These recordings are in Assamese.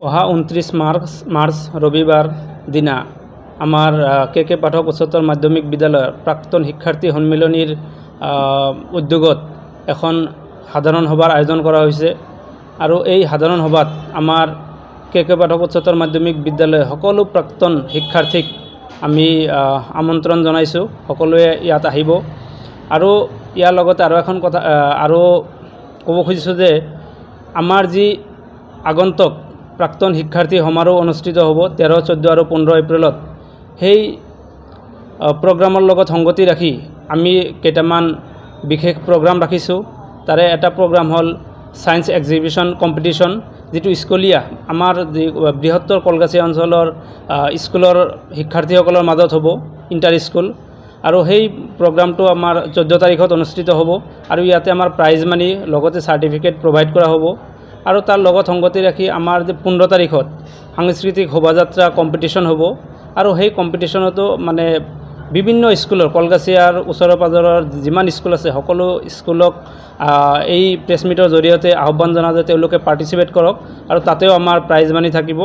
অহা 29 মাৰ্চ ৰবিবাৰ দিনা আমাৰ কে পাঠক উচ্চতৰ মাধ্যমিক বিদ্যালয়ৰ প্ৰাক্তন শিক্ষাৰ্থী সন্মিলনীৰ উদ্যোগত এখন সাধাৰণ সভাৰ আয়োজন কৰা হৈছে আৰু এই সাধাৰণ সভাত আমাৰ কে পাঠক উচ্চতৰ মাধ্যমিক বিদ্যালয়ৰ সকলো প্ৰাক্তন শিক্ষাৰ্থীক আমি আমন্ত্ৰণ জনাইছোঁ। সকলোৱে ইয়াত আহিব আৰু ইয়াৰ লগতে আৰু এখন কথা আৰু ক'ব খুজিছোঁ যে আমাৰ যি আগন্তুক প্ৰাক্তন শিক্ষাৰ্থী সমাৰোহ অনুষ্ঠিত হ'ব 13, 14 আৰু 15 এপ্ৰিলত, সেই প্ৰগ্ৰামৰ লগত সংগতি ৰাখি আমি কেইটামান বিশেষ প্ৰগ্ৰাম ৰাখিছোঁ। তাৰে এটা প্ৰগ্ৰাম হ'ল ছায়েন্স এক্সিবিশ্যন কম্পিটিশ্যন, যিটো স্কুলীয়া আমাৰ যি বৃহত্তৰ কলগাছি অঞ্চলৰ স্কুলৰ শিক্ষাৰ্থীসকলৰ মাজত হ'ব, ইণ্টাৰ স্কুল। আৰু সেই প্ৰগ্ৰামটো আমাৰ 14 তাৰিখত অনুষ্ঠিত হ'ব আৰু ইয়াতে আমাৰ প্ৰাইজ মানি লগতে চাৰ্টিফিকেট প্ৰভাইড কৰা হ'ব। আৰু তাৰ লগত সংগতি ৰাখি আমাৰ যে 15 তাৰিখত সাংস্কৃতিক শোভাযাত্ৰা কম্পিটিশ্যন হ'ব আৰু সেই কম্পিটিশ্যনতো মানে বিভিন্ন স্কুলৰ কলগাছিয়াৰ ওচৰৰ পাজৰৰ যিমান স্কুল আছে সকলো স্কুলক এই প্ৰেছ মিটৰ জৰিয়তে আহ্বান জনাওঁ যে তেওঁলোকে পাৰ্টিচিপেট কৰক আৰু তাতেও আমাৰ প্ৰাইজ মানি থাকিব।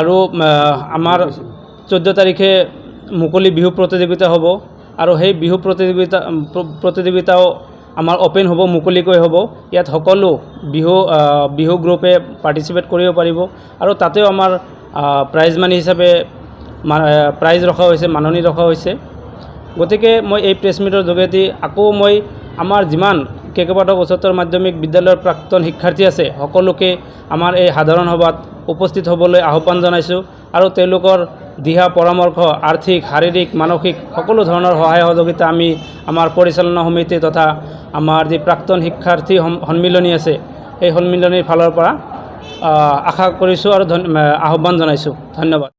আৰু আমাৰ 14 তাৰিখে মুকলি বিহু প্ৰতিযোগিতা হ'ব আৰু সেই বিহু প্ৰতিযোগিতাও আমাৰ অপেন হ'ব, মুকলিকৈ হ'ব। ইয়াত সকলো বিহু গ্ৰুপে পাৰ্টিচিপেট কৰিব পাৰিব আৰু তাতেও আমাৰ প্ৰাইজ মানি হিচাপে প্ৰাইজ ৰখা হৈছে, মাননি ৰখা হৈছে। গতিকে মই এই প্ৰেছ মিটৰ যোগেদি আকৌ মই আমাৰ যিমান কে পাঠক উচ্চতৰ মাধ্যমিক বিদ্যালয়ৰ প্ৰাক্তন শিক্ষাৰ্থী আছে সকলোকে আমাৰ এই সাধাৰণ সভাত উপস্থিত হ'বলৈ আহ্বান জনাইছোঁ আৰু তেওঁলোকৰ দিহা পৰামৰ্শ, আৰ্থিক, শাৰীৰিক, মানসিক সকলো ধৰণৰ সহায় সহযোগিতা আমি আমাৰ পৰিচালনা সমিতি তথা আমাৰ যি প্ৰাক্তন শিক্ষাৰ্থী সন্মিলনী আছে সেই সন্মিলনীৰ ফালৰ পৰা আশা কৰিছোঁ আৰু আহ্বান জনাইছোঁ। ধন্যবাদ।